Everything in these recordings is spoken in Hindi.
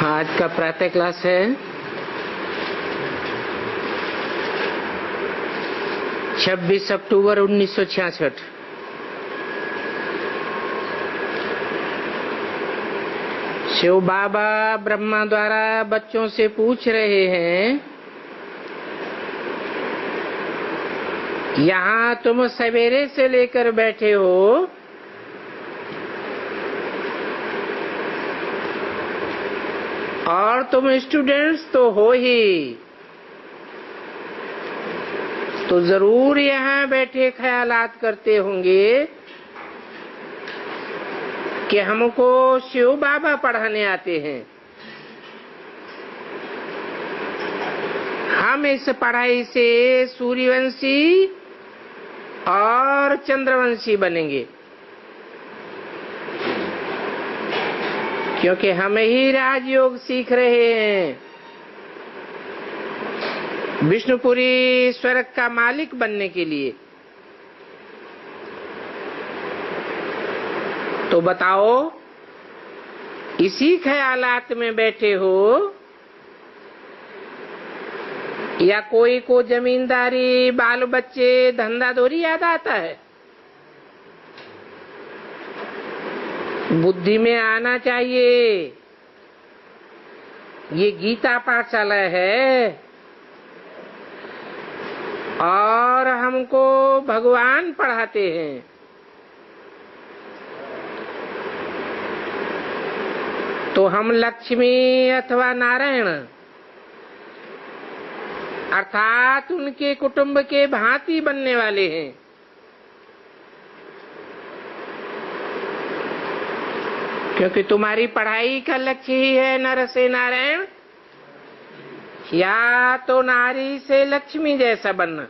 आज का प्रातः क्लास है 26 अक्टूबर 1966। शिव बाबा ब्रह्मा द्वारा बच्चों से पूछ रहे हैं, यहाँ तुम सवेरे से लेकर बैठे हो, और तुम स्टूडेंट्स तो हो ही, तो जरूर यहाँ बैठे ख्यालात करते होंगे कि हमको शिव बाबा पढ़ाने आते हैं। हम इस पढ़ाई से सूर्यवंशी और चंद्रवंशी बनेंगे, क्योंकि हम ही राजयोग सीख रहे हैं विष्णुपुरी स्वर्ग का मालिक बनने के लिए। तो बताओ, इसी ख्यालात में बैठे हो या कोई को जमींदारी, बाल बच्चे, धंधा दौरी याद आता है? बुद्धि में आना चाहिए। ये गीता पाठशाला है और हमको भगवान पढ़ाते हैं। तो हम लक्ष्मी अथवा नारायण अर्थात उनके कुटुंब के भांति बनने वाले हैं। क्योंकि तुम्हारी पढ़ाई का लक्ष्य ही है नर से नारायण या तो नारी से लक्ष्मी जैसा बनना।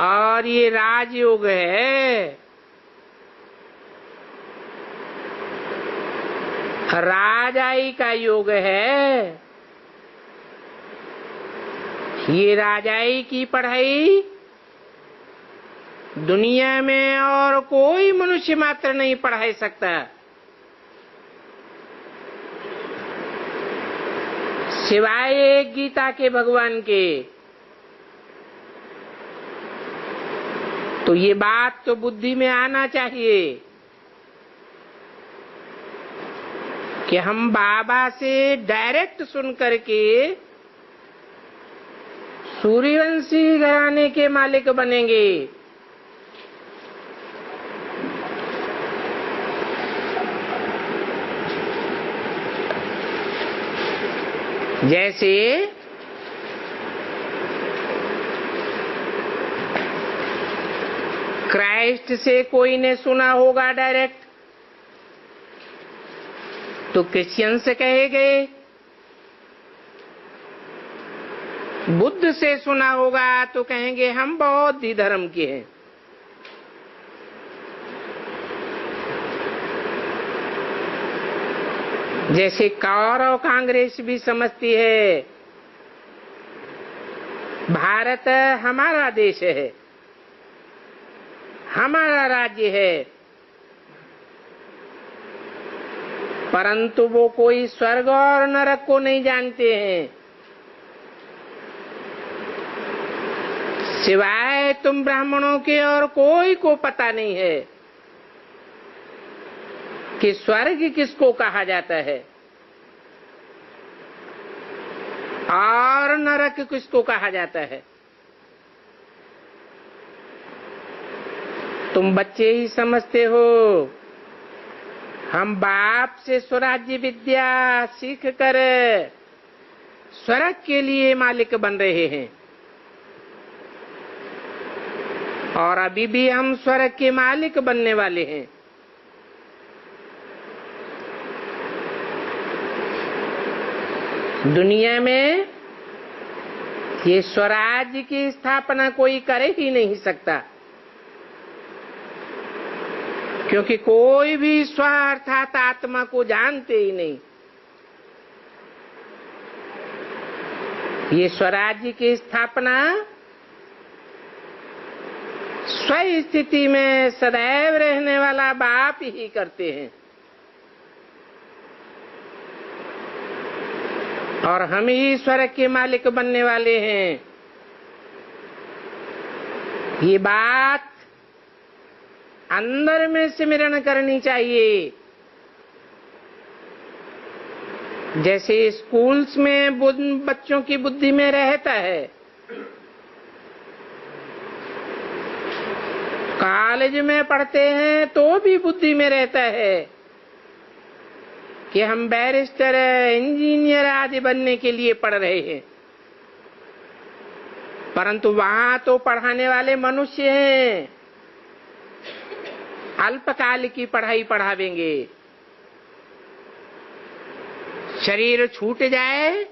और ये राजयोग है, राजाई का योग है। ये राजाई की पढ़ाई दुनिया में और कोई मनुष्य मात्र नहीं पढ़ा सकता, सिवाय एक गीता के भगवान के। तो ये बात तो बुद्धि में आना चाहिए कि हम बाबा से डायरेक्ट सुन करके सूर्यवंशी घराने के मालिक बनेंगे। जैसे क्राइस्ट से कोई ने सुना होगा डायरेक्ट, तो क्रिश्चियन से कहे गए। बुद्ध से सुना होगा तो कहेंगे हम बौद्ध धर्म के हैं। जैसे कौरव कांग्रेस भी समझती है भारत हमारा देश है, हमारा राज्य है, परंतु वो कोई स्वर्ग और नरक को नहीं जानते हैं। सिवाय तुम ब्राह्मणों के और कोई को पता नहीं है कि स्वर्ग किसको कहा जाता है और नरक किसको कहा जाता है। तुम बच्चे ही समझते हो। हम बाप से स्वराज्य विद्या सीख कर स्वर्ग के लिए मालिक बन रहे हैं, और अभी भी हम स्वर्ग के मालिक बनने वाले हैं। दुनिया में ये स्वराज्य की स्थापना कोई करे ही नहीं सकता, क्योंकि कोई भी स्व अर्थात आत्मा को जानते ही नहीं। ये स्वराज्य की स्थापना स्व स्थिति में सदैव रहने वाला बाप ही करते हैं, और हम ही स्वर्ग के मालिक बनने वाले हैं। ये बात अंदर में सिमरन करनी चाहिए। जैसे स्कूल्स में बच्चों की बुद्धि में रहता है, कॉलेज में पढ़ते हैं तो भी बुद्धि में रहता है कि हम बैरिस्टर, इंजीनियर आदि बनने के लिए पढ़ रहे हैं, परंतु वहां तो पढ़ाने वाले मनुष्य हैं, अल्पकाल की पढ़ाई पढ़ावेंगे। शरीर छूट जाए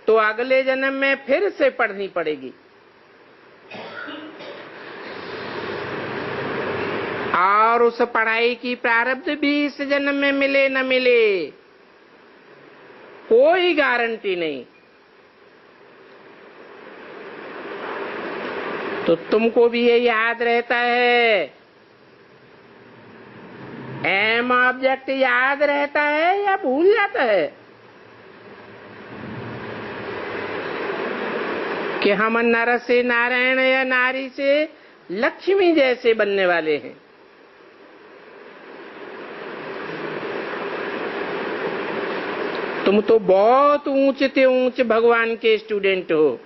तो अगले जन्म में फिर से पढ़नी पड़ेगी, और उस पढ़ाई की प्रारब्ध भी इस जन्म में मिले न मिले, कोई गारंटी नहीं। तो तुमको भी ये याद रहता है, एम ऑब्जेक्ट याद रहता है या भूल जाता है कि हम नर से नारायण या नारी से लक्ष्मी जैसे बनने वाले हैं। तुम तो बहुत ऊंचे से ऊंचे भगवान के स्टूडेंट हो,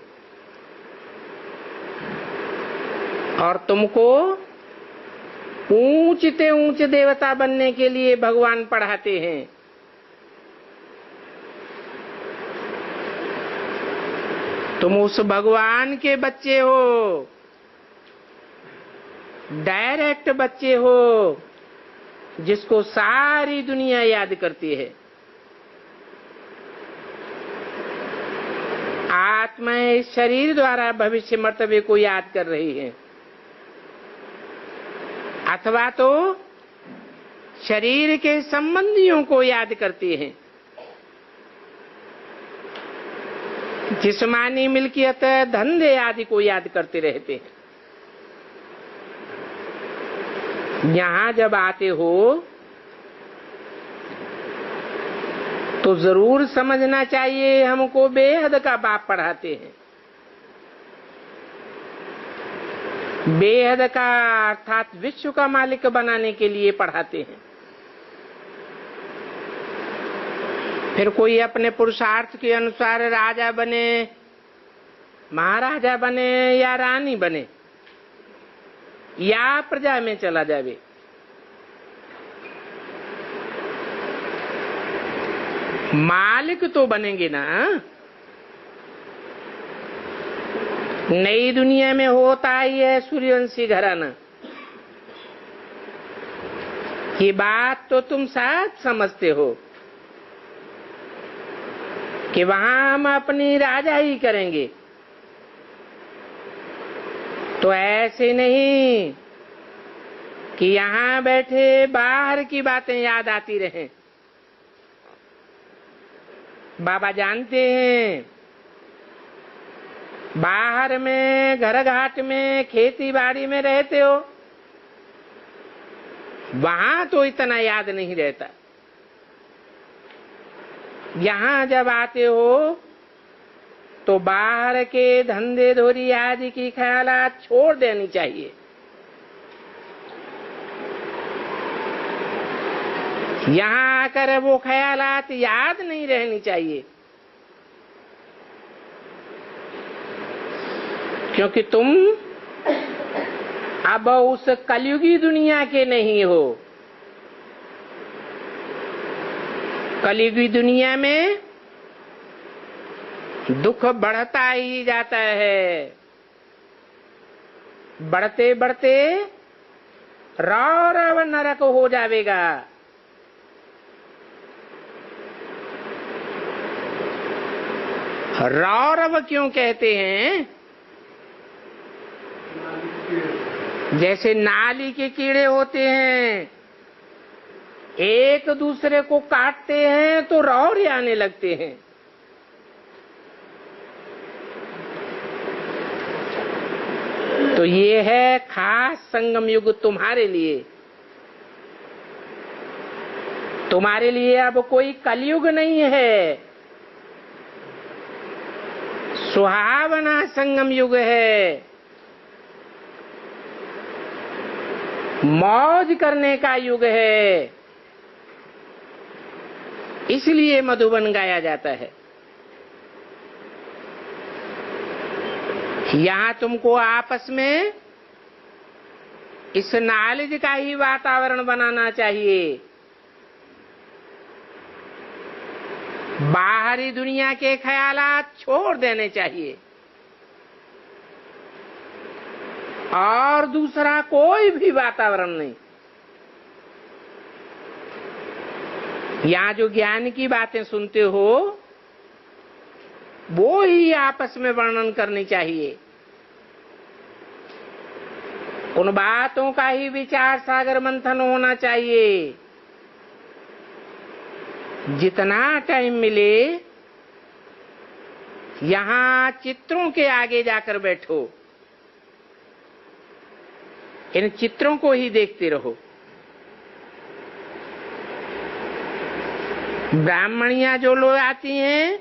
और तुमको ऊंचे से ऊंचे देवता बनने के लिए भगवान पढ़ाते हैं। तुम उस भगवान के बच्चे हो, डायरेक्ट बच्चे हो, जिसको सारी दुनिया याद करती है। आत्मा इस शरीर द्वारा भविष्य मर्तबे को याद कर रही है, अथवा तो शरीर के संबंधियों को याद करती है। जिस्मानी मिल्कियत, धंधे आदि को याद करते रहते हैं। यहाँ जब आते हो तो जरूर समझना चाहिए, हमको बेहद का बाप पढ़ाते हैं। बेहद का अर्थात विश्व का मालिक बनाने के लिए पढ़ाते हैं। फिर कोई अपने पुरुषार्थ के अनुसार राजा बने, महाराजा बने या रानी बने, या प्रजा में चला जावे, मालिक तो बनेंगे ना। नई दुनिया में होता ही है सूर्यवंशी घराना, ये बात तो तुम साथ समझते हो कि वहां हम अपनी राजा ही करेंगे। तो ऐसे नहीं कि यहाँ बैठे बाहर की बातें याद आती रहें। बाबा जानते हैं, बाहर में, घर घाट में, खेती बाड़ी में रहते हो, वहां तो इतना याद नहीं रहता। यहाँ जब आते हो तो बाहर के धंधे धोरी आदि की ख्यालात छोड़ देनी चाहिए। यहाँ आकर वो ख्यालात याद नहीं रहनी चाहिए, क्योंकि तुम अब उस कलयुगी दुनिया के नहीं हो। कलयुगी दुनिया में दुख बढ़ता ही जाता है, बढ़ते बढ़ते रौरव नरक हो जाएगा। रौरव क्यों कहते हैं? जैसे नाली के कीड़े होते हैं, एक दूसरे को काटते हैं तो रौरे आने लगते हैं। तो तो ये है खास संगम युग तुम्हारे लिए। तुम्हारे लिए अब कोई कलयुग नहीं है, सुहावना संगम युग है, मौज करने का युग है। इसलिए मधुबन गाया जाता है। यहां तुमको आपस में इस नॉलेज का ही वातावरण बनाना चाहिए। बाहरी दुनिया के ख्यालात छोड़ देने चाहिए और दूसरा कोई भी वातावरण नहीं। यहाँ जो ज्ञान की बातें सुनते हो वो ही आपस में वर्णन करनी चाहिए। उन बातों का ही विचार सागर मंथन होना चाहिए। जितना टाइम मिले यहाँ चित्रों के आगे जाकर बैठो, इन चित्रों को ही देखते रहो। ब्राह्मणियां जो लोग आती हैं,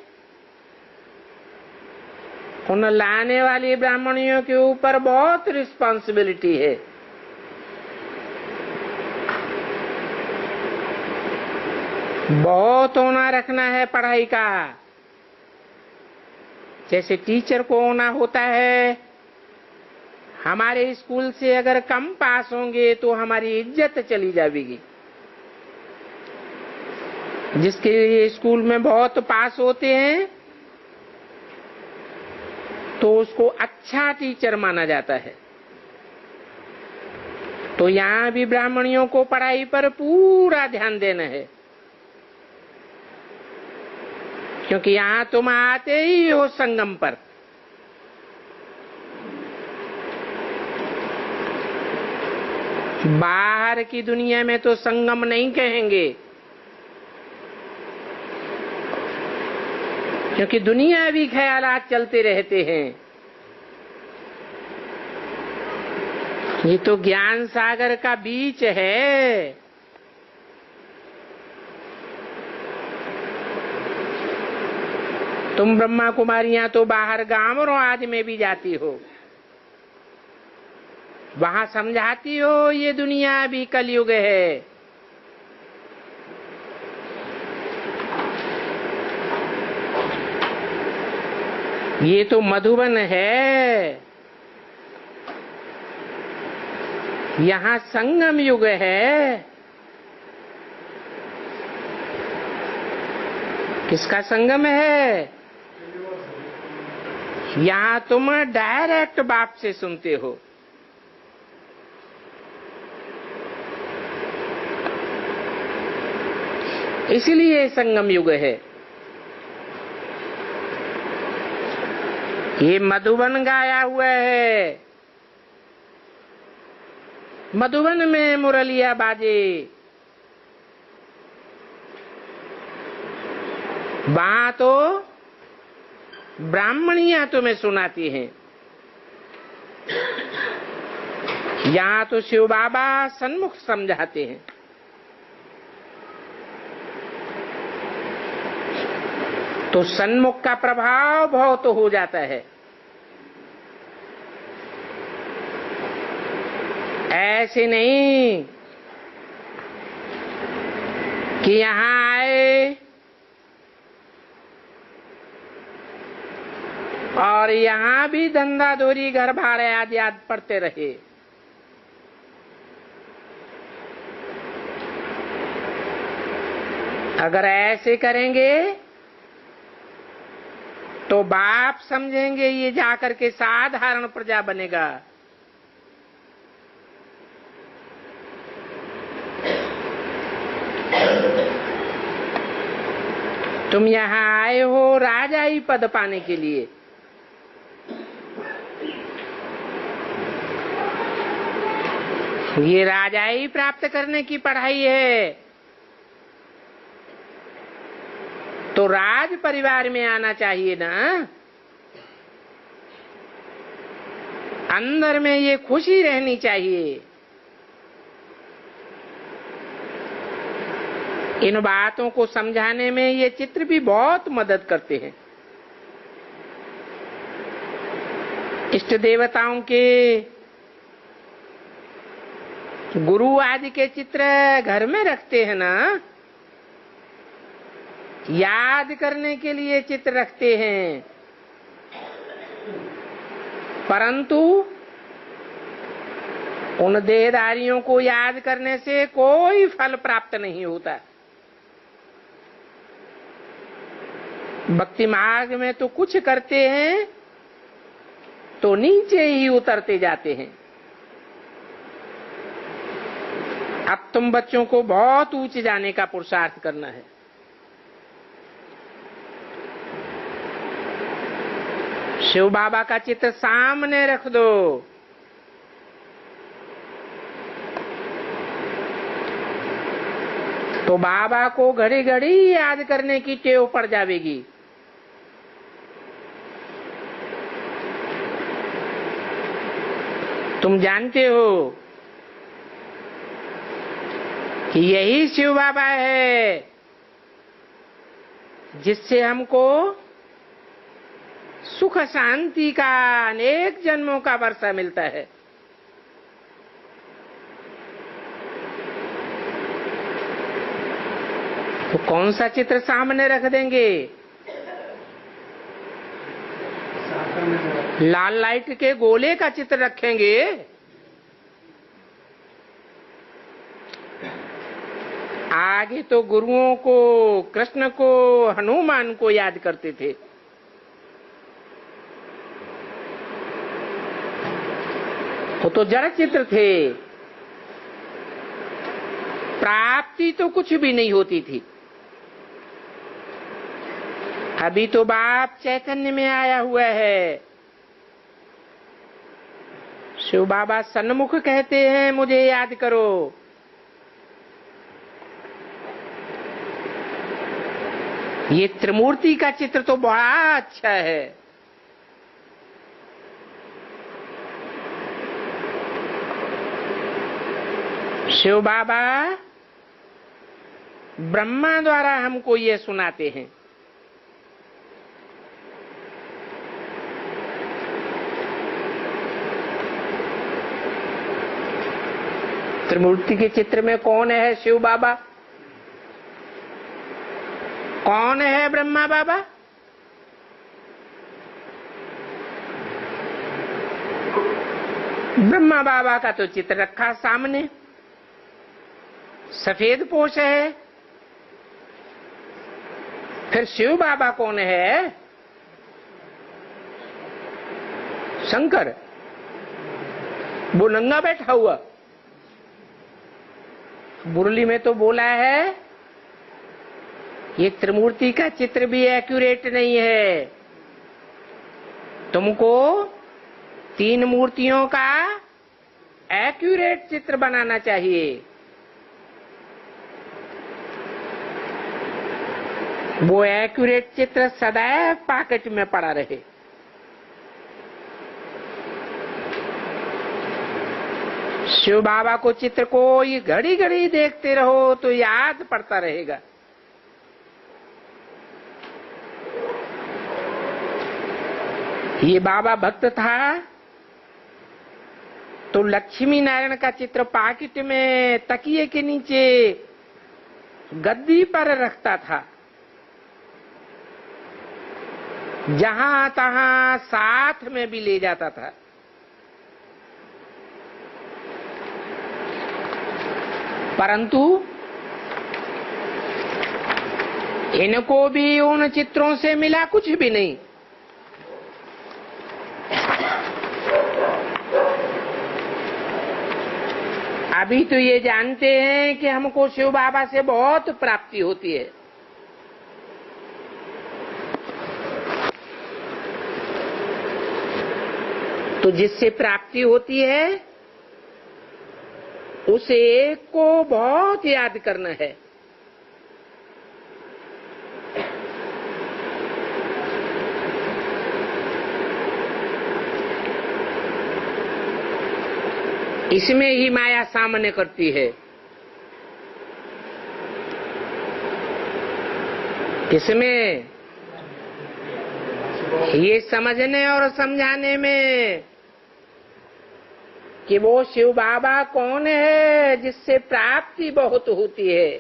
उन लाने वाली ब्राह्मणियों के ऊपर बहुत रिस्पॉन्सिबिलिटी है। बहुत होना रखना है पढ़ाई का। जैसे टीचर को होना होता है, हमारे स्कूल से अगर कम पास होंगे तो हमारी इज्जत चली जाएगी। जिसके स्कूल में बहुत पास होते हैं तो उसको अच्छा टीचर माना जाता है। तो यहाँ भी ब्राह्मणियों को पढ़ाई पर पूरा ध्यान देना है, क्योंकि यहाँ तुम आते ही हो संगम पर। बाहर की दुनिया में तो संगम नहीं कहेंगे, क्योंकि दुनियावी ख्यालात चलते रहते हैं। ये तो ज्ञान सागर का बीच है। तुम ब्रह्मा कुमारियां तो बाहर गांव आदि में भी जाती हो, वहां समझाती हो ये दुनिया भी कलयुग है। ये तो मधुबन है, यहाँ संगम युग है। किसका संगम है? यहाँ तुम डायरेक्ट बाप से सुनते हो। इसलिए संगम युग है। ये मधुबन गाया हुआ है। मधुबन में मुरलिया बाजे, वहां तो ब्राह्मणियां तुम्हें सुनाती हैं। यहाँ तो शिव बाबा सन्मुख समझाते हैं। तो सन्मुख का प्रभाव बहुत हो जाता है। ऐसे नहीं कि यहाँ आए और यहाँ भी धंधा धोरी घर भाड़े आदि आदि पड़ते रहे। अगर ऐसे करेंगे तो बाप समझेंगे ये जाकर के साधारण प्रजा बनेगा। तुम यहाँ आए हो राजाई पद पाने के लिए। ये राजाई प्राप्त करने की पढ़ाई है। तो राज परिवार में आना चाहिए ना। अंदर में ये खुशी रहनी चाहिए। इन बातों को समझाने में ये चित्र भी बहुत मदद करते हैं। इष्ट देवताओं के, गुरु आदि के चित्र घर में रखते हैं ना, याद करने के लिए चित्र रखते हैं, परंतु उन देहधारियों को याद करने से कोई फल प्राप्त नहीं होता। भक्ति मार्ग में तो कुछ करते हैं तो नीचे ही उतरते जाते हैं। अब तुम बच्चों को बहुत ऊंचे जाने का पुरुषार्थ करना है। शिव बाबा का चित्र सामने रख दो, तो बाबा को घड़ी घड़ी याद करने की टेव पड़ जाएगी। तुम जानते हो कि यही शिव बाबा है जिससे हमको सुख शांति का अनेक जन्मों का वर्षा मिलता है। तो कौन सा चित्र सामने रख देंगे? लाल लाइट के गोले का चित्र रखेंगे? आगे तो गुरुओं को, कृष्ण को, हनुमान को याद करते थे। वो तो जड़ चित्र थे, प्राप्ति तो कुछ भी नहीं होती थी। अभी तो बाप चैतन्य में आया हुआ है। शिव बाबा सन्मुख कहते हैं मुझे याद करो। ये त्रिमूर्ति का चित्र तो बड़ा अच्छा है। शिव बाबा ब्रह्मा द्वारा हमको ये सुनाते हैं। त्रिमूर्ति के चित्र में कौन है शिव बाबा? कौन है ब्रह्मा बाबा? ब्रह्मा बाबा का तो चित्र रखा सामने, सफेद पोश है। फिर शिव बाबा कौन है? शंकर, वो नंगा बैठा हुआ। मुरली में तो बोला है ये त्रिमूर्ति का चित्र भी एक्यूरेट नहीं है, तुमको तीन मूर्तियों का एक्यूरेट चित्र बनाना चाहिए। वो एक्यूरेट चित्र सदैव पॉकेट में पड़ा रहे। शिव बाबा को चित्र को ये घड़ी घड़ी देखते रहो तो याद पड़ता रहेगा। ये बाबा भक्त था तो लक्ष्मी नारायण का चित्र पॉकेट में तकिए के नीचे गद्दी पर रखता था। जहां तहां साथ में भी ले जाता था। परंतु इनको भी उन चित्रों से मिला कुछ भी नहीं। अभी तो ये जानते हैं कि हमको शिव बाबा से बहुत प्राप्ति होती है। तो जिससे प्राप्ति होती है उसे एक को बहुत याद करना है। इसमें ही माया सामने करती है। इसमें ये समझने और समझाने में कि वो शिव बाबा कौन है जिससे प्राप्ति बहुत होती है।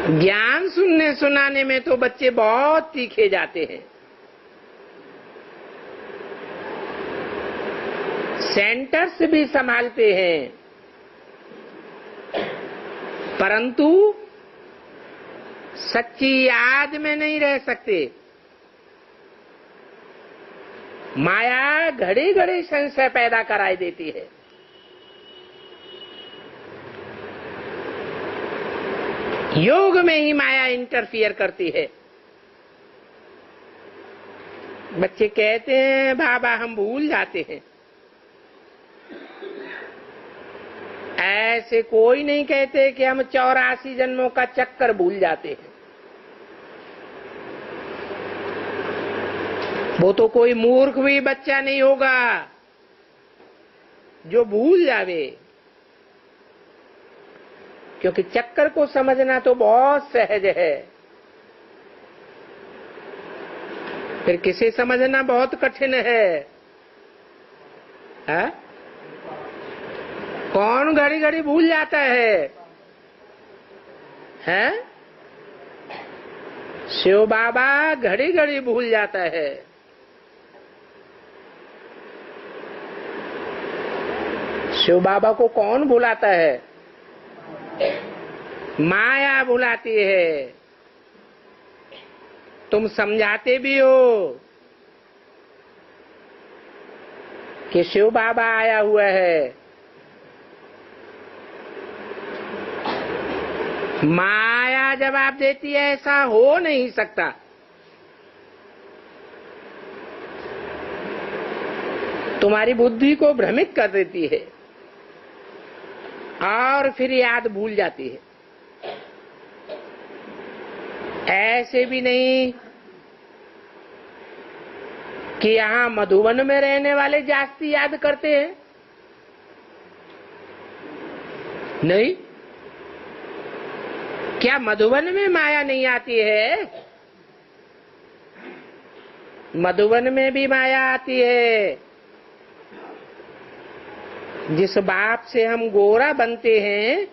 ज्ञान सुनने सुनाने में तो बच्चे बहुत तीखे जाते हैं। सेंटर्स भी संभालते हैं, परंतु सच्ची याद में नहीं रह सकते। माया घड़ी घड़ी संशय पैदा कराई देती है। योग में ही माया इंटरफियर करती है। बच्चे कहते हैं बाबा हम भूल जाते हैं। ऐसे कोई नहीं कहते कि हम 84 जन्मों का चक्कर भूल जाते हैं। वो तो कोई मूर्ख भी बच्चा नहीं होगा जो भूल जावे, क्योंकि चक्कर को समझना तो बहुत सहज है, फिर किसे समझना बहुत कठिन है। हा? कौन घड़ी घड़ी भूल जाता है? हैं? शिव बाबा घड़ी घड़ी भूल जाता है। शिव बाबा को कौन भुलाता है? माया भुलाती है। तुम समझाते भी हो कि शिव बाबा आया हुआ है, माया जवाब देती है ऐसा हो नहीं सकता। तुम्हारी बुद्धि को भ्रमित कर देती है और फिर याद भूल जाती है। ऐसे भी नहीं कि यहाँ मधुबन में रहने वाले जास्ती याद करते हैं। नहीं, क्या मधुबन में माया नहीं आती है? मधुबन में भी माया आती है। जिस बाप से हम गोरा बनते हैं,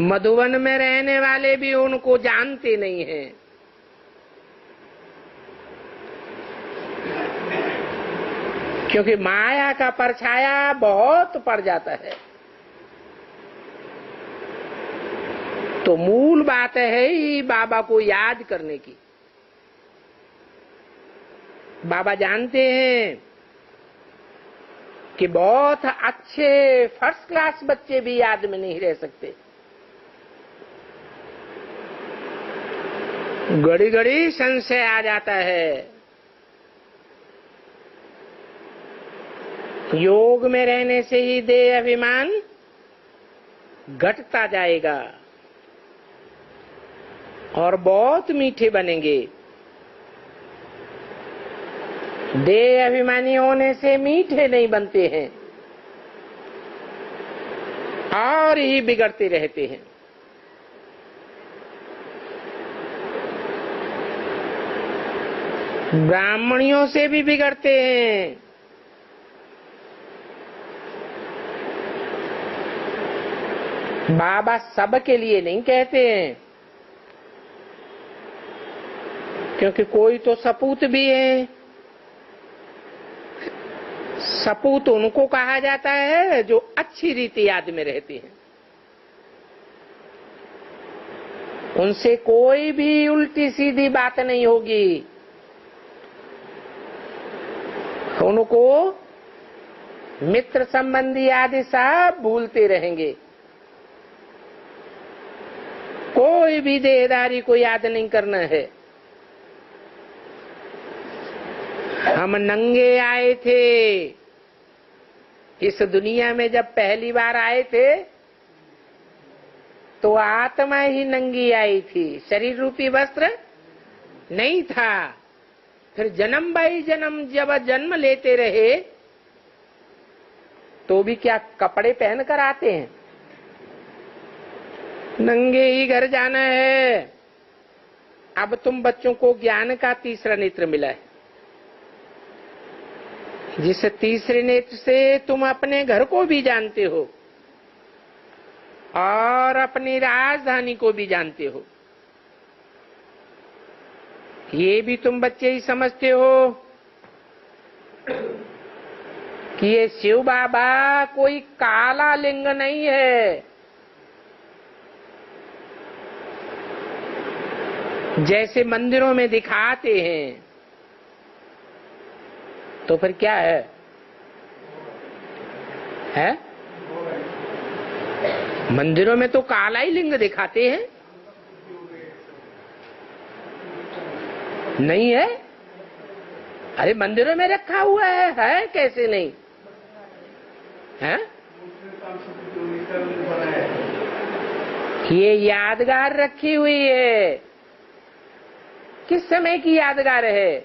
मधुबन में रहने वाले भी उनको जानते नहीं हैं। क्योंकि माया का परछाया बहुत पड़ जाता है। तो मूल बात है ही बाबा को याद करने की। बाबा जानते हैं कि बहुत अच्छे फर्स्ट क्लास बच्चे भी याद में नहीं रह सकते। घड़ी घड़ी संशय आ जाता है। योग में रहने से ही देह अभिमान घटता जाएगा और बहुत मीठे बनेंगे। देह अभिमानी होने से मीठे नहीं बनते हैं और ही बिगड़ते रहते हैं। ब्राह्मणियों से भी बिगड़ते हैं। बाबा सब के लिए नहीं कहते हैं, क्योंकि कोई तो सपूत भी है। सपूत उनको कहा जाता है जो अच्छी रीति याद में रहती हैं। उनसे कोई भी उल्टी सीधी बात नहीं होगी। उनको मित्र संबंधी आदि सब भूलते रहेंगे। कोई भी देहदारी को याद नहीं करना है। हम नंगे आए थे इस दुनिया में, जब पहली बार आए थे तो आत्मा ही नंगी आई थी, शरीर रूपी वस्त्र नहीं था। फिर जन्म बाई जन्म जब जन्म लेते रहे तो भी क्या कपड़े पहन कर आते हैं? नंगे ही घर जाना है। अब तुम बच्चों को ज्ञान का तीसरा नेत्र मिला है, जिस तीसरे नेत्र से तुम अपने घर को भी जानते हो और अपनी राजधानी को भी जानते हो। ये भी तुम बच्चे ही समझते हो कि ये शिव बाबा कोई काला लिंग नहीं है, जैसे मंदिरों में दिखाते हैं। तो फिर क्या है? मंदिरों में तो काला ही लिंग दिखाते हैं, नहीं है? अरे मंदिरों में रखा हुआ है कैसे नहीं है? ये यादगार रखी हुई है। किस समय की यादगार है?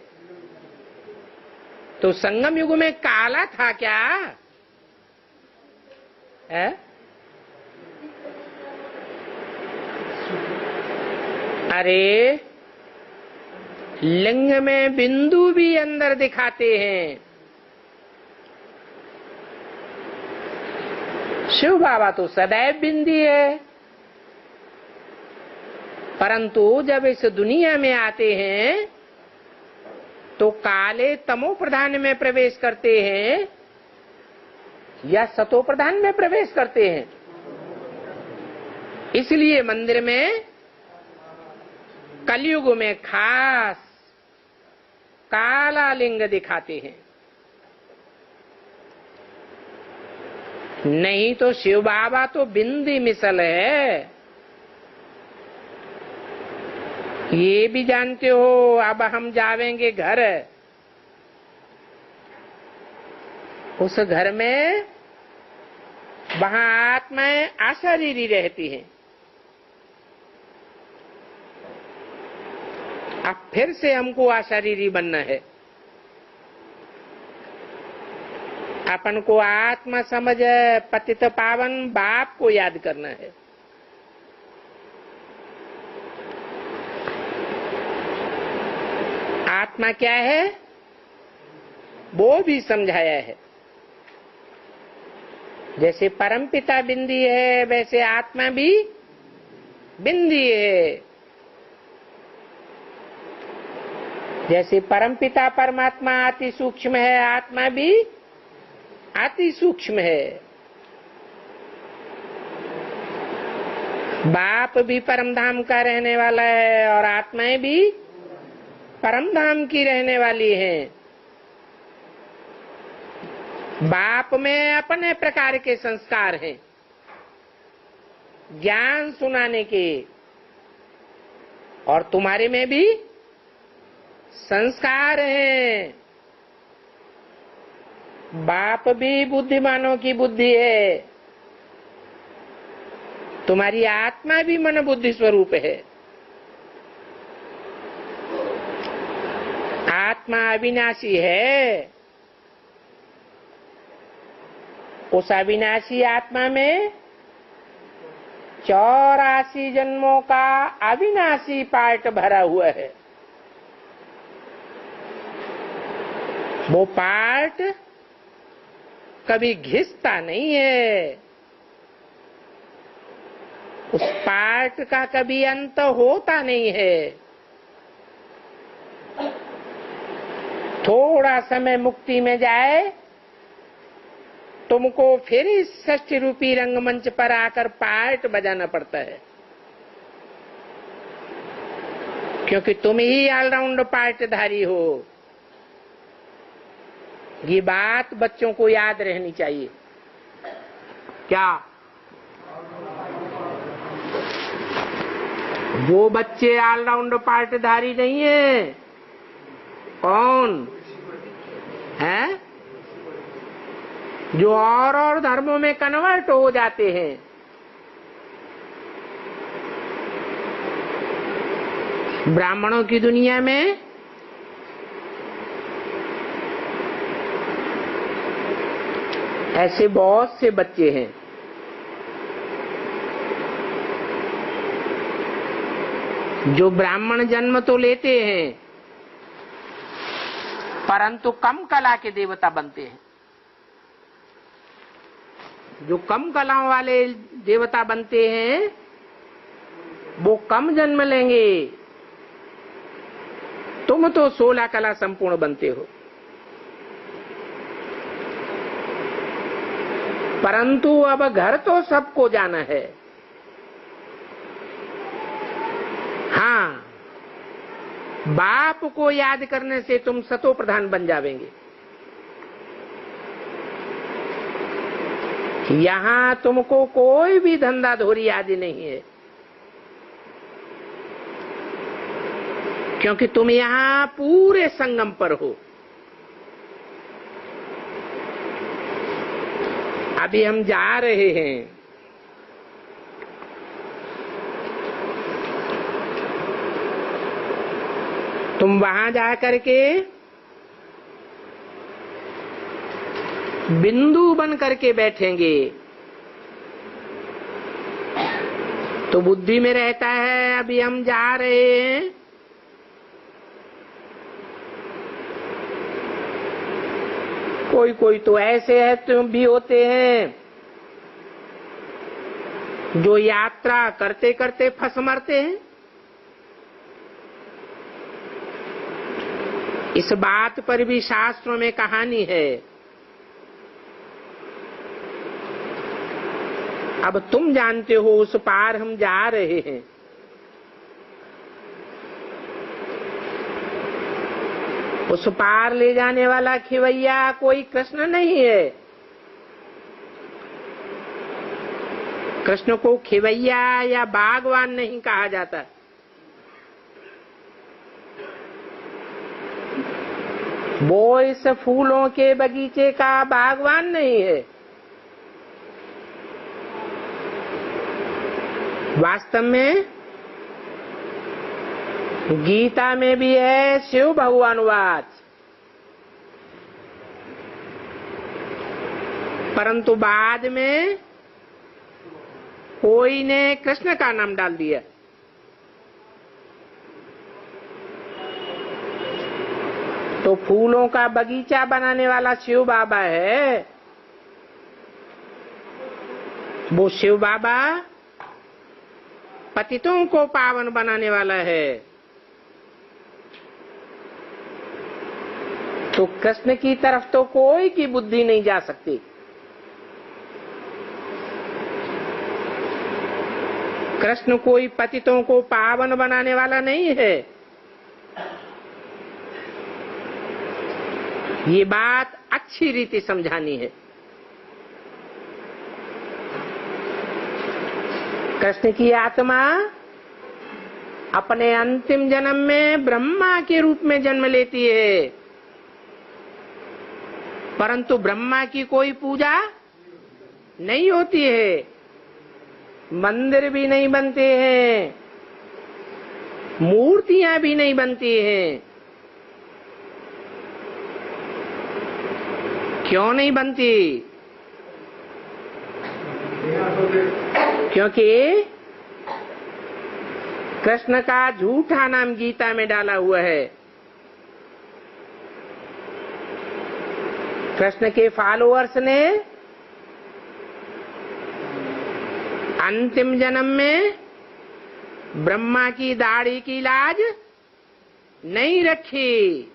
तो संगम युग में काला था क्या है? अरे लिंग में बिंदु भी अंदर दिखाते हैं। शिव बाबा तो सदैव बिंदी है, परंतु जब इस दुनिया में आते हैं तो काले तमो प्रधान में प्रवेश करते हैं या सतो प्रधान में प्रवेश करते हैं। इसलिए मंदिर में कलयुग में खास काला लिंग दिखाते हैं। नहीं तो शिव बाबा तो बिंदी मिसल है। ये भी जानते हो, अब हम जावेंगे घर, उस घर में वहां आत्माएं अशरीरी रहती हैं। अब फिर से हमको अशरीरी बनना है। अपन को आत्मा समझ पतित पावन बाप को याद करना है। आत्मा क्या है वो भी समझाया है। जैसे परमपिता बिंदी है वैसे आत्मा भी बिंदी है। जैसे परमपिता परमात्मा अति सूक्ष्म है, आत्मा भी अति सूक्ष्म है। बाप भी परम धाम का रहने वाला है और आत्माएं भी परम धाम की रहने वाली हैं। बाप में अपने प्रकार के संस्कार हैं, ज्ञान सुनाने के, और तुम्हारे में भी संस्कार हैं। बाप भी बुद्धिमानों की बुद्धि है, तुम्हारी आत्मा भी मन बुद्धि स्वरूप है। आत्मा अविनाशी है। उस अविनाशी आत्मा में 84 जन्मों का अविनाशी पार्ट भरा हुआ है। वो पार्ट कभी घिसता नहीं है। उस पार्ट का कभी अंत होता नहीं है। थोड़ा समय मुक्ति में जाए तुमको फिर इस षष्ठी रूपी रंगमंच पर आकर पार्ट बजाना पड़ता है, क्योंकि तुम ही ऑलराउंड पार्टधारी हो। ये बात बच्चों को याद रहनी चाहिए। क्या वो बच्चे ऑलराउंड पार्टधारी नहीं है? कौन है? जो और धर्मों में कन्वर्ट हो जाते हैं। ब्राह्मणों की दुनिया में ऐसे बहुत से बच्चे हैं जो ब्राह्मण जन्म तो लेते हैं परंतु कम कला के देवता बनते हैं। जो कम कलाओं वाले देवता बनते हैं वो कम जन्म लेंगे, तुम तो 16 कला संपूर्ण बनते हो। परंतु अब घर तो सबको जाना है। हाँ, बाप को याद करने से तुम सतो प्रधान बन जावेंगे। यहां तुमको कोई भी धंधा धोरी आदि नहीं है, क्योंकि तुम यहां पूरे संगम पर हो। अभी हम जा रहे हैं, तुम वहां जा करके बिंदु बन करके बैठेंगे तो बुद्धि में रहता है अभी हम जा रहे हैं। कोई कोई तो ऐसे है तुम भी होते हैं जो यात्रा करते करते फंस मरते हैं। इस बात पर भी शास्त्रों में कहानी है। अब तुम जानते हो उस पार हम जा रहे हैं। उस पार ले जाने वाला खिवैया कोई कृष्ण नहीं है। कृष्ण को खिवैया या बागवान नहीं कहा जाता। वो इस फूलों के बगीचे का बागवान नहीं है। वास्तव में गीता में भी है शिव भगवान वाच, परंतु बाद में कोई ने कृष्ण का नाम डाल दिया। तो फूलों का बगीचा बनाने वाला शिव बाबा है। वो शिव बाबा पतितों को पावन बनाने वाला है। तो कृष्ण की तरफ तो कोई की बुद्धि नहीं जा सकती। कृष्ण कोई पतितों को पावन बनाने वाला नहीं है। ये बात अच्छी रीति समझानी है। कृष्ण की आत्मा अपने अंतिम जन्म में ब्रह्मा के रूप में जन्म लेती है, परंतु ब्रह्मा की कोई पूजा नहीं होती है, मंदिर भी नहीं बनते हैं, मूर्तियां भी नहीं बनती हैं। क्यों नहीं बनती? क्योंकि कृष्ण का झूठा नाम गीता में डाला हुआ है। कृष्ण के फॉलोअर्स ने अंतिम जन्म में ब्रह्मा की दाढ़ी की लाज नहीं रखी,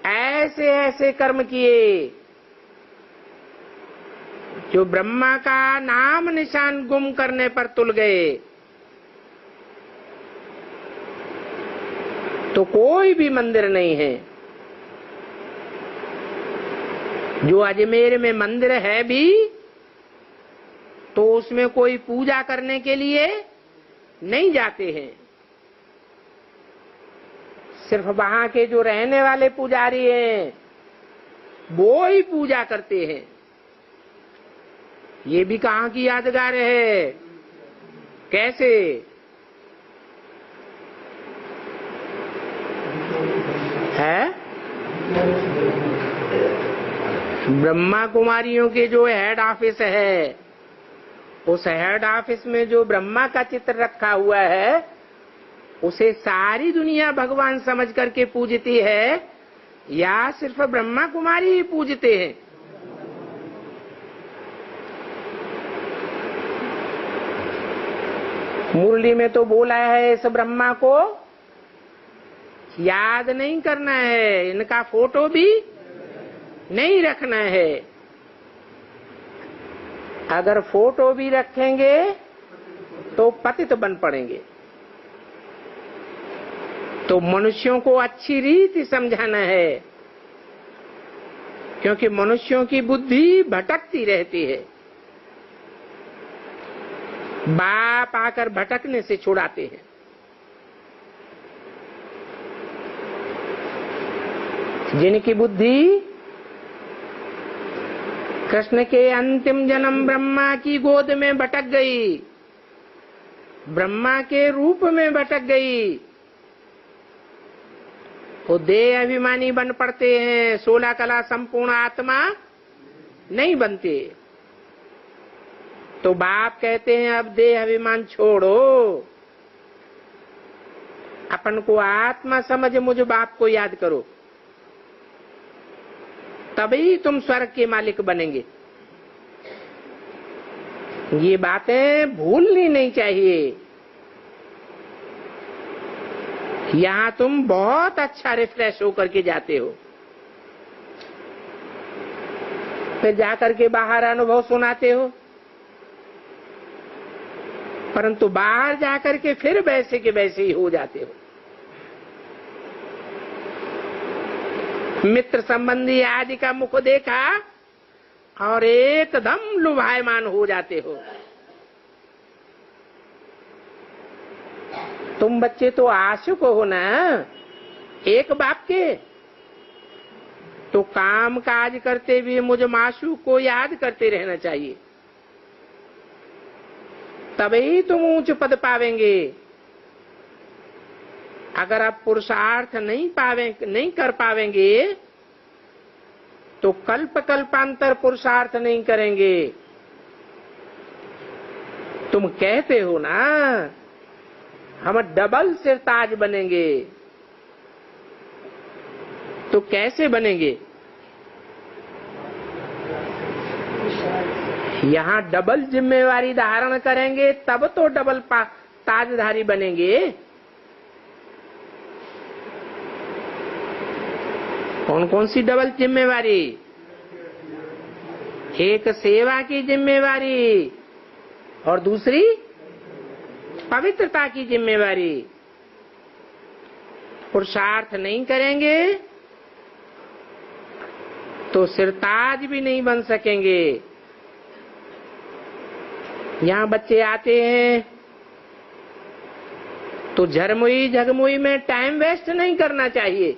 ऐसे ऐसे कर्म किए जो ब्रह्मा का नाम निशान गुम करने पर तुल गए। तो कोई भी मंदिर नहीं है। जो अजमेर में मंदिर है भी तो उसमें कोई पूजा करने के लिए नहीं जाते हैं। सिर्फ वहां के जो रहने वाले पुजारी हैं वो ही पूजा करते हैं। ये भी कहाँ की यादगार है? कैसे? है ब्रह्मा कुमारियों के जो हेड ऑफिस है, उस हेड ऑफिस में जो ब्रह्मा का चित्र रखा हुआ है, उसे सारी दुनिया भगवान समझ करके पूजती है या सिर्फ ब्रह्मा कुमारी ही पूजते हैं? मुरली में तो बोला है इस ब्रह्मा को याद नहीं करना है, इनका फोटो भी नहीं रखना है। अगर फोटो भी रखेंगे तो पतित बन पड़ेंगे। तो मनुष्यों को अच्छी रीति समझाना है, क्योंकि मनुष्यों की बुद्धि भटकती रहती है। बाप आकर भटकने से छुड़ाते हैं। जिनकी बुद्धि कृष्ण के अंतिम जन्म ब्रह्मा की गोद में भटक गई, ब्रह्मा के रूप में भटक गई, वो देह अभिमानी बन पड़ते हैं, 16 कला संपूर्ण आत्मा नहीं बनते। तो बाप कहते हैं अब देह अभिमान छोड़ो, अपन को आत्मा समझ मुझ बाप को याद करो, तभी तुम स्वर्ग के मालिक बनेंगे। ये बातें भूलनी नहीं चाहिए। यहाँ तुम बहुत अच्छा रिफ्रेश होकर के जाते हो, फिर जाकर के बाहर अनुभव सुनाते हो, परंतु बाहर जाकर के फिर वैसे के वैसे ही हो जाते हो। मित्र संबंधी आदि का मुख देखा और एकदम लुभायमान हो जाते हो। तुम बच्चे तो आशिक हो ना एक बाप के, तो काम काज करते भी मुझ माशूक को याद करते रहना चाहिए, तभी तुम ऊंच पद पावेंगे। अगर आप पुरुषार्थ नहीं कर पावेंगे तो कल्प कल्पांतर पुरुषार्थ नहीं करेंगे। तुम कहते हो ना हम डबल सिरताज बनेंगे, तो कैसे बनेंगे? यहाँ डबल जिम्मेवारी धारण करेंगे तब तो डबल ताजधारी बनेंगे। कौन कौन सी डबल जिम्मेवारी? एक सेवा की जिम्मेवारी और दूसरी पवित्रता की जिम्मेवारी। पुरुषार्थ नहीं करेंगे तो सिरताज भी नहीं बन सकेंगे। यहाँ बच्चे आते हैं तो झरमुई झगमुई में टाइम वेस्ट नहीं करना चाहिए।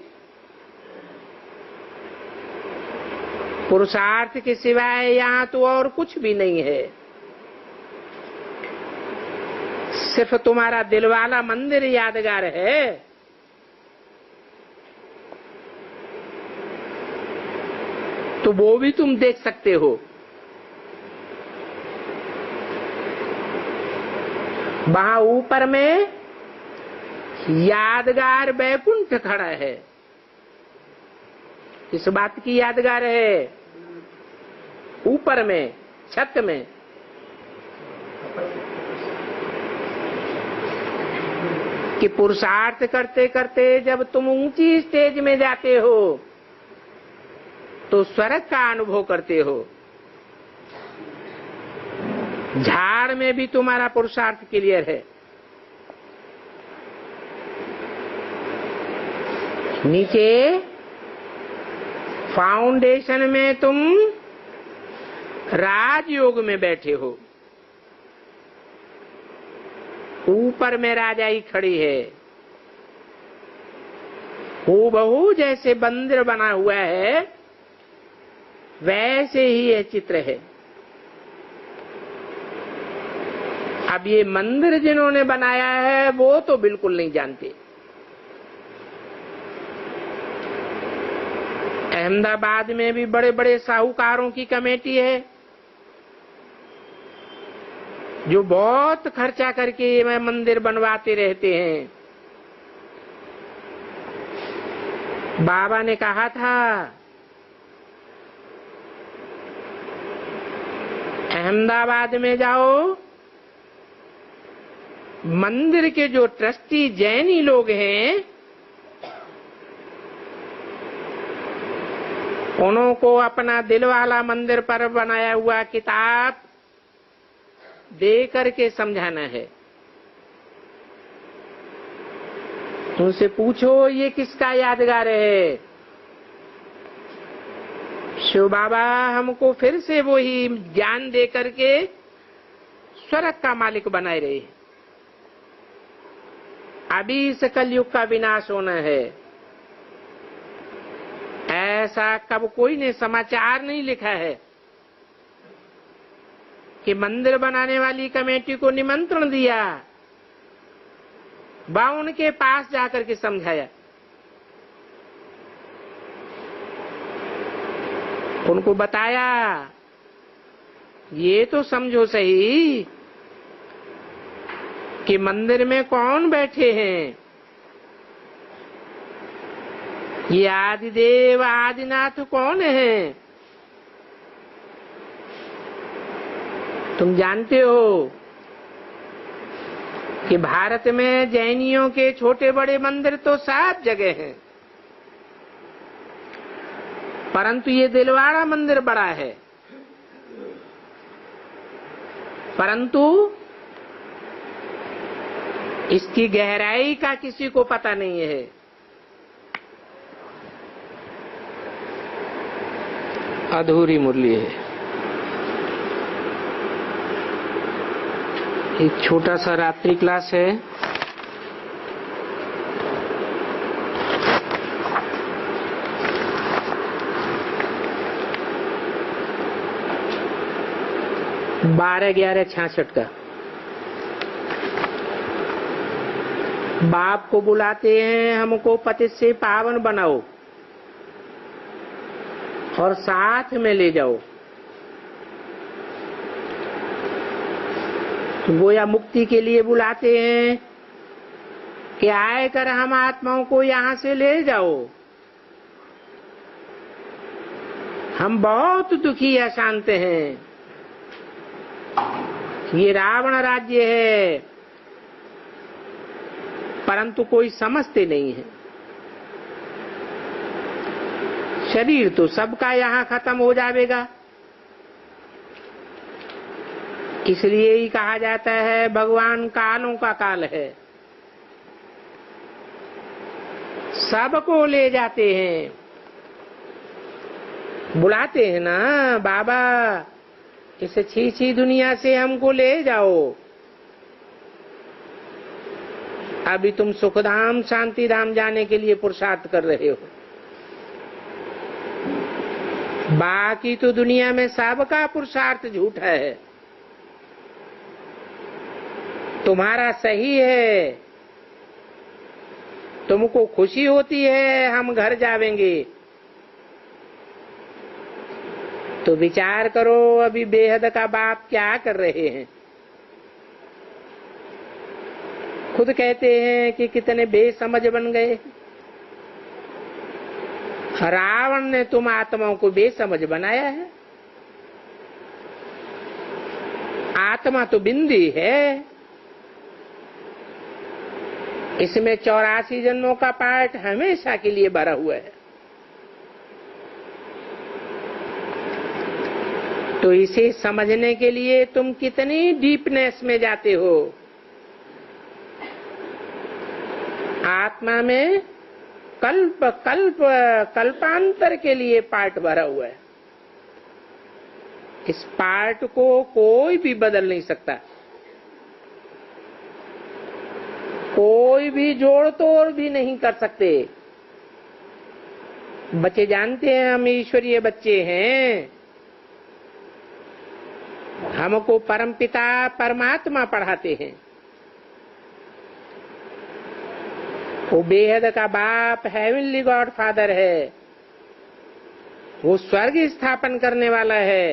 पुरुषार्थ के सिवाय यहाँ तो और कुछ भी नहीं है। सिर्फ तुम्हारा दिलवाला मंदिर यादगार है। तो वो भी तुम देख सकते हो। वहां ऊपर में यादगार बैकुंठ खड़ा है। इस बात की यादगार है ऊपर में छत में। कि पुरुषार्थ करते करते जब तुम ऊंची स्टेज में जाते हो तो स्वर्ग का अनुभव करते हो। झाड़ में भी तुम्हारा पुरुषार्थ क्लियर है। नीचे फाउंडेशन में तुम राजयोग में बैठे हो, ऊपर में राजाई खड़ी है। हूबहू जैसे मंदिर बना हुआ है वैसे ही यह चित्र है। अब ये मंदिर जिन्होंने बनाया है वो तो बिल्कुल नहीं जानते। अहमदाबाद में भी बड़े बड़े साहूकारों की कमेटी है जो बहुत खर्चा करके मंदिर बनवाते रहते हैं। बाबा ने कहा था अहमदाबाद में जाओ, मंदिर के जो ट्रस्टी जैनी लोग हैं उनको अपना दिल वाला मंदिर पर बनाया हुआ किताब दे करके समझाना है। उनसे पूछो ये किसका यादगार है। शिव बाबा हमको फिर से वही ज्ञान दे करके स्वर्ग का मालिक बनाए रहे। अभी इस कलयुग का विनाश होना है। ऐसा कब कोई ने समाचार नहीं लिखा है कि मंदिर बनाने वाली कमेटी को निमंत्रण दिया, बा उनके पास जाकर के समझाया, उनको बताया ये तो समझो सही कि मंदिर में कौन बैठे हैं। ये आदिदेव आदिनाथ कौन है तुम जानते हो कि भारत में जैनियों के छोटे बड़े मंदिर तो सब जगह हैं, परंतु ये दिलवाड़ा मंदिर बड़ा है। परंतु इसकी गहराई का किसी को पता नहीं है। अधूरी मुरली है। एक छोटा सा रात्रि क्लास है। बारह 11/66 का। बाप को बुलाते हैं, हमको पतित से पावन बनाओ और साथ में ले जाओ। गोया मुक्ति के लिए बुलाते हैं कि आए कर हम आत्माओं को यहाँ से ले जाओ। हम बहुत दुखी अशांत हैं। ये रावण राज्य है, परंतु कोई समझते नहीं है। शरीर तो सबका यहाँ खत्म हो जाएगा। इसलिए ही कहा जाता है भगवान कालों का काल है, सबको ले जाते हैं। बुलाते हैं ना बाबा, इस छी दुनिया से हमको ले जाओ। अभी तुम सुखधाम शांतिधाम जाने के लिए पुरुषार्थ कर रहे हो, बाकी तो दुनिया में सबका पुरुषार्थ झूठा है। तुम्हारा सही है, तुमको खुशी होती है हम घर जावेंगे, तो विचार करो अभी बेहद का बाप क्या कर रहे हैं। खुद कहते हैं कि कितने बेसमझ बन गए। रावण ने तुम आत्माओं को बेसमझ बनाया है। आत्मा तो बिंदी है, इसमें 84 जन्मों का पार्ट हमेशा के लिए भरा हुआ है। तो इसे समझने के लिए तुम कितनी डीपनेस में जाते हो। आत्मा में कल्पांतर के लिए पार्ट भरा हुआ है। इस पार्ट को कोई भी बदल नहीं सकता, कोई भी जोड़ तोड़ भी नहीं कर सकते। बच्चे जानते हैं हम ईश्वरीय बच्चे हैं, हमको परमपिता परमात्मा पढ़ाते हैं। वो बेहद का बाप हेवनली गॉड फादर है, वो स्वर्ग स्थापन करने वाला है।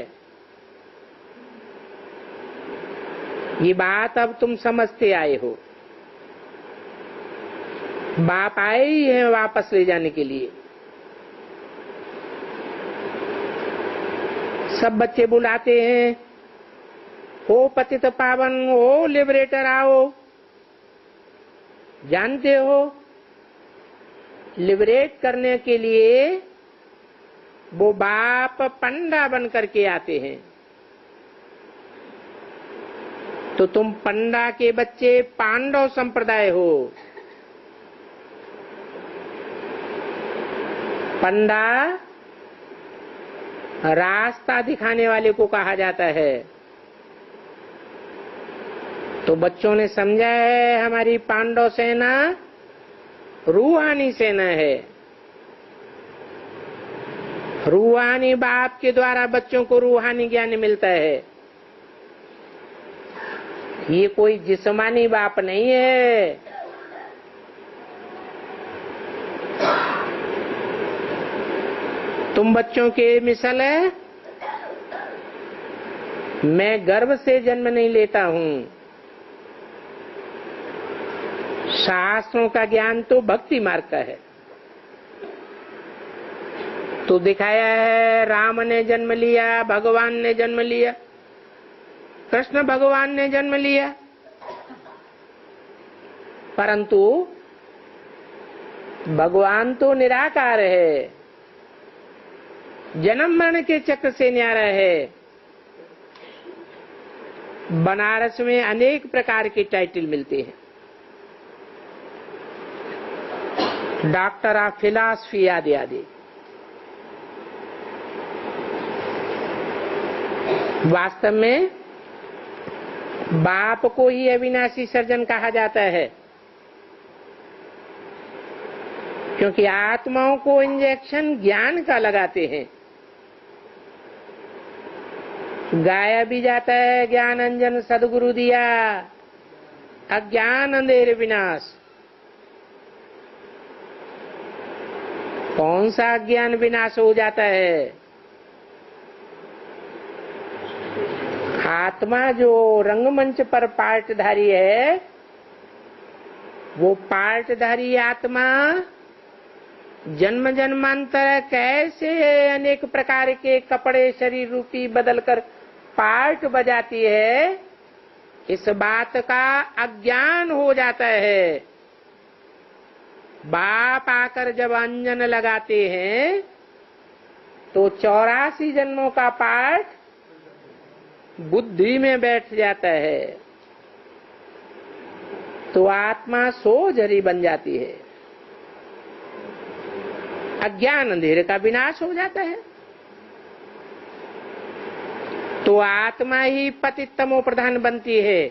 ये बात अब तुम समझते आए हो। बाप आए ही हैं वापस ले जाने के लिए। सब बच्चे बुलाते हैं, हो पतित पावन, हो लिबरेटर आओ। जानते हो, लिबरेट करने के लिए वो बाप पंडा बन करके आते हैं। तो तुम पंडा के बच्चे पांडव संप्रदाय हो। पंडा रास्ता दिखाने वाले को कहा जाता है। तो बच्चों ने समझा है हमारी पांडव सेना रूहानी सेना है। रूहानी बाप के द्वारा बच्चों को रूहानी ज्ञान मिलता है। ये कोई जिस्मानी बाप नहीं है। तुम बच्चों के मिसल है, मैं गर्भ से जन्म नहीं लेता हूं। शास्त्रों का ज्ञान तो भक्ति मार्ग का है। तो दिखाया है राम ने जन्म लिया, भगवान ने जन्म लिया, कृष्ण भगवान ने जन्म लिया, परंतु भगवान तो निराकार है, जन्म मरण के चक्र से न्यारा है। बनारस में अनेक प्रकार के टाइटल मिलते हैं। डॉक्टर ऑफ फिलॉसफी आदि आदि। वास्तव में बाप को ही अविनाशी सर्जन कहा जाता है, क्योंकि आत्माओं को इंजेक्शन ज्ञान का लगाते हैं। गाया भी जाता है, ज्ञान अंजन सदगुरु दिया, अज्ञान अंधेर विनाश। कौन सा अज्ञान विनाश हो जाता है? आत्मा जो रंगमंच पर पार्टधारी है, वो पार्टधारी आत्मा जन्म जन्मांतर कैसे अनेक प्रकार के कपड़े शरीर रूपी बदलकर पार्ट बजाती है, इस बात का अज्ञान हो जाता है। बाप आकर जब अंजन लगाते हैं तो 84 जन्मों का पाठ बुद्धि में बैठ जाता है, तो आत्मा सोझरी बन जाती है, अज्ञान अंधेरे का विनाश हो जाता है। तो आत्मा ही पतित तमो प्रधान बनती है।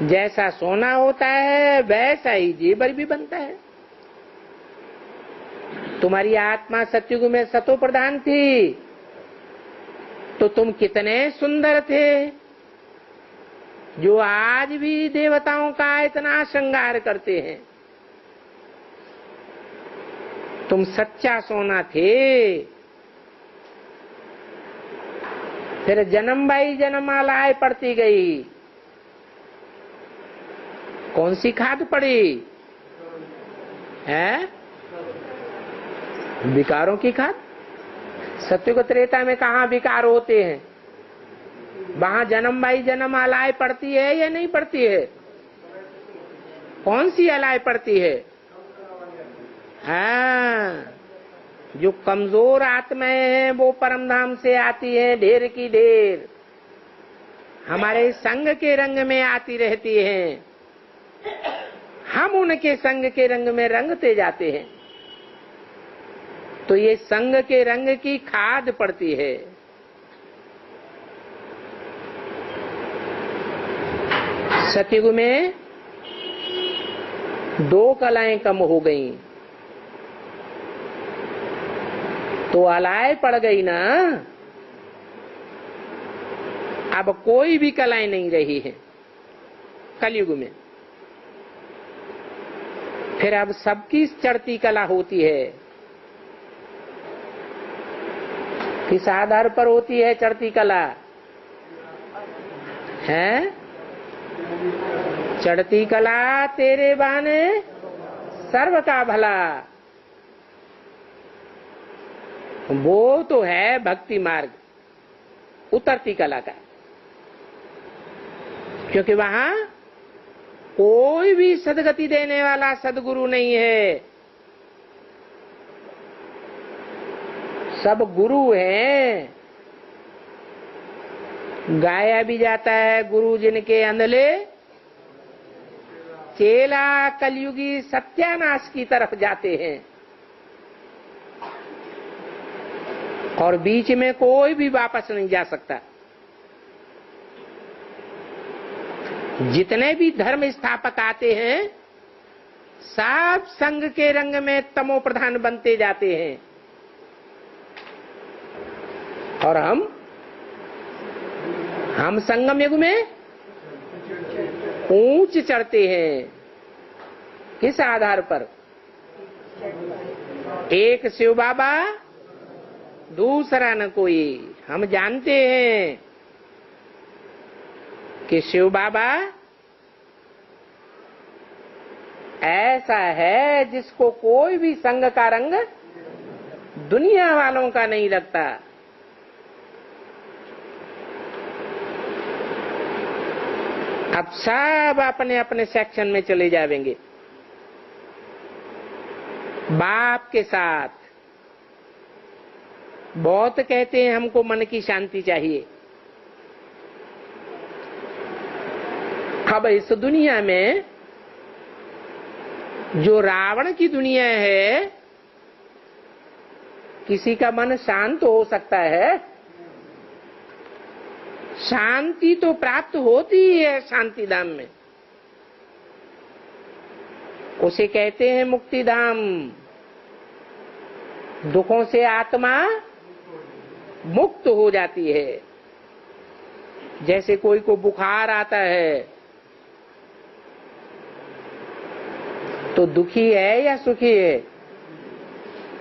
जैसा सोना होता है वैसा ही जेवर भी बनता है। तुम्हारी आत्मा सतयुग में सतो प्रधान थी तो तुम कितने सुंदर थे, जो आज भी देवताओं का इतना श्रृंगार करते हैं। तुम सच्चा सोना थे। फिर जन्म बाई जन्मालाएं पड़ती गई। कौन सी खाद पड़ी है? विकारों की खाद। सत्युग त्रेता में कहाँ विकार होते हैं? वहां जन्म बाई जन्मालाएं पड़ती है या नहीं पड़ती है? कौन सी अलाय पड़ती है? हाँ, जो कमजोर आत्माएं हैं वो परम धाम से आती हैं, ढेर की ढेर हमारे संग के रंग में आती रहती हैं। हम उनके संग के रंग में रंगते जाते हैं। तो ये संग के रंग की खाद पड़ती है। सतयुग में 2 कलाएं कम हो गईं, तो अलाय पड़ गई ना। अब कोई भी कलाएं नहीं रही है कलयुग में। फिर अब सबकी चढ़ती कला होती है। किस आधार पर होती है चढ़ती कला? है चढ़ती कला तेरे बहाने सर्व का भला, वो तो है भक्ति मार्ग, उतरती कला का। क्योंकि वहां कोई भी सदगति देने वाला सदगुरु नहीं है, सब गुरु हैं। गाया भी जाता है, गुरु जिनके अंधले चेला कलयुगी सत्यानाश की तरफ जाते हैं, और बीच में कोई भी वापस नहीं जा सकता। जितने भी धर्म स्थापक आते हैं सब संग के रंग में तमो प्रधान बनते जाते हैं, और हम संगम युग में ऊंच चढ़ते हैं। किस आधार पर? एक शिव बाबा, दूसरा न कोई। हम जानते हैं कि शिव बाबा ऐसा है जिसको कोई भी संग का रंग दुनिया वालों का नहीं लगता। अब सब अपने अपने सेक्शन में चले जाएंगे, बाप के साथ। बहुत कहते हैं हमको मन की शांति चाहिए। अब इस दुनिया में जो रावण की दुनिया है, किसी का मन शांत हो सकता है? शांति तो प्राप्त होती ही है शांति धाम में, उसे कहते हैं मुक्ति धाम। दुखों से आत्मा मुक्त हो जाती है। जैसे कोई को बुखार आता है तो दुखी है या सुखी है?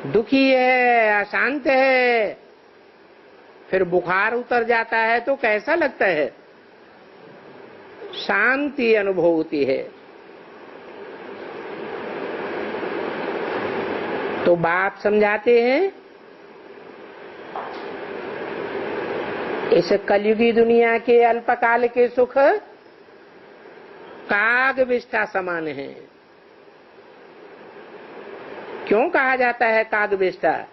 दुखी है, अशांत है। फिर बुखार उतर जाता है तो कैसा लगता है? शांति अनुभव होती है। तो बाप समझाते हैं इस कलयुगी दुनिया के अल्पकाल के सुख काग विष्ठा समान है। क्यों कहा जाता है काग विष्ठा?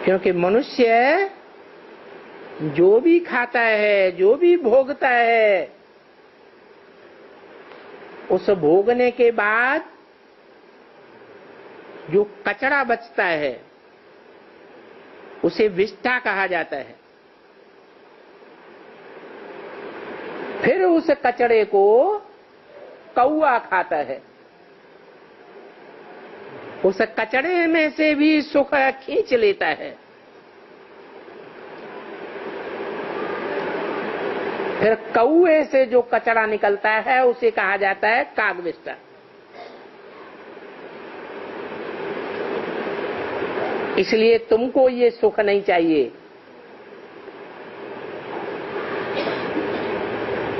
क्योंकि मनुष्य जो भी खाता है, जो भी भोगता है, उस भोगने के बाद जो कचरा बचता है उसे विष्ठा कहा जाता है। फिर उस कचड़े को कौआ खाता है। उस कचड़े में से भी सुख खींच लेता है। फिर कौए से जो कचरा निकलता है उसे कहा जाता है कागविष्ठा। इसलिए तुमको ये सुख नहीं चाहिए।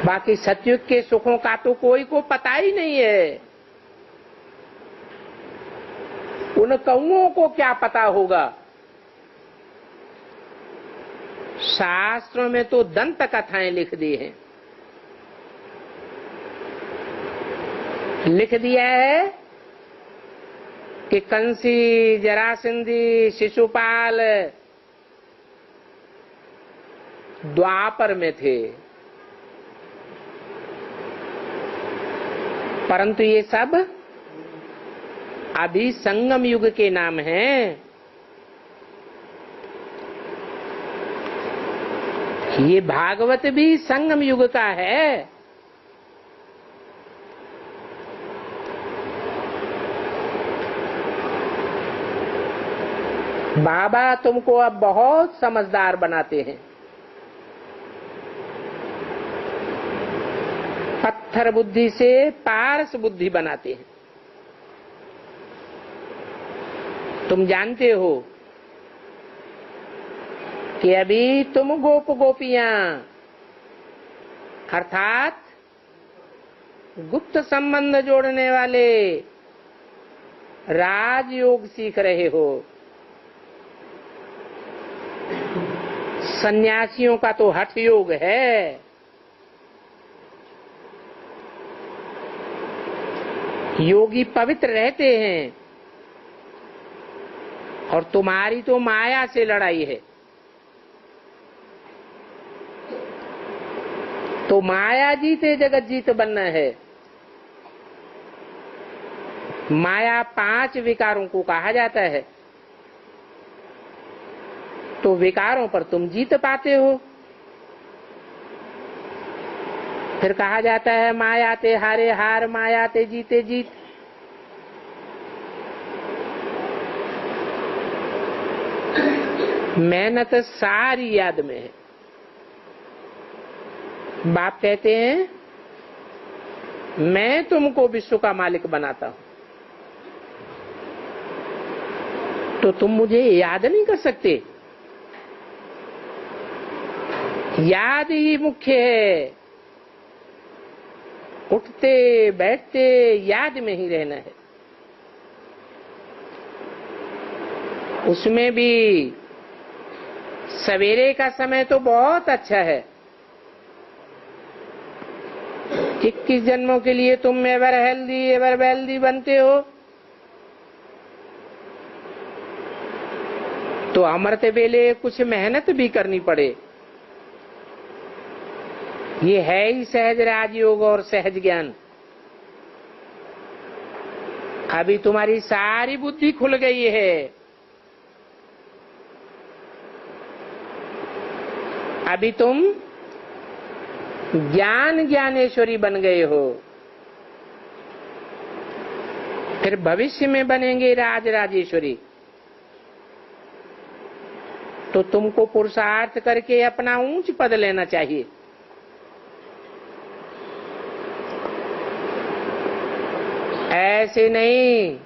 बाकी सतयुग के सुखों का तो कोई को पता ही नहीं है। उन कौओं को क्या पता होगा? शास्त्रों में तो दंत कथाएं लिख दी हैं। लिख दिया है कि कंसी, जरासंधी, शिशुपाल द्वापर में थे, परंतु ये सब अभी संगम युग के नाम हैं। ये भागवत भी संगम युग का है। बाबा तुमको अब बहुत समझदार बनाते हैं। पत्थर बुद्धि से पारस बुद्धि बनाते हैं। तुम जानते हो कि अभी तुम गोप गोपियां अर्थात गुप्त संबंध जोड़ने वाले राजयोग सीख रहे हो। सन्यासियों का तो हठ योग है। योगी पवित्र रहते हैं और तुम्हारी तो माया से लड़ाई है। तो माया जीते जगत जीत बनना है। माया 5 विकारों को कहा जाता है। तो विकारों पर तुम जीत पाते हो। फिर कहा जाता है मायाते हारे हार, मायाते जीते जीत। मेहनत सारी याद में है। बाप कहते हैं मैं तुमको विश्व का मालिक बनाता हूं, तो तुम मुझे याद नहीं कर सकते। याद ही मुख्य है। उठते बैठते याद में ही रहना है। उसमें भी सवेरे का समय तो बहुत अच्छा है। 21 जन्मों के लिए तुम एवर हेल्दी एवर वेल्दी बनते हो, तो अमृत वेले कुछ मेहनत भी करनी पड़े। ये है ही सहज राजयोग और सहज ज्ञान। अभी तुम्हारी सारी बुद्धि खुल गई है। अभी तुम ज्ञान ज्ञानेश्वरी बन गए हो। फिर भविष्य में बनेंगे राज राजेश्वरी। तो तुमको पुरुषार्थ करके अपना ऊंच पद लेना चाहिए। ऐसे नहीं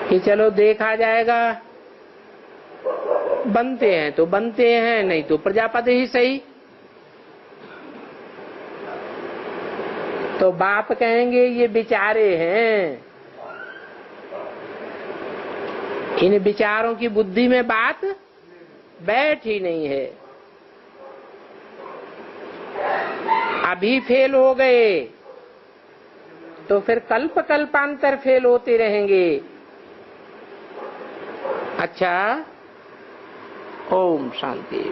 कि चलो देखा जाएगा, बनते हैं तो बनते हैं, नहीं तो प्रजापति ही सही। तो बाप कहेंगे ये विचारे हैं, इन विचारों की बुद्धि में बात बैठ ही नहीं है। अभी फेल हो गए तो फिर कल्प कल्पांतर फेल होते रहेंगे। अच्छा, ओम शांति।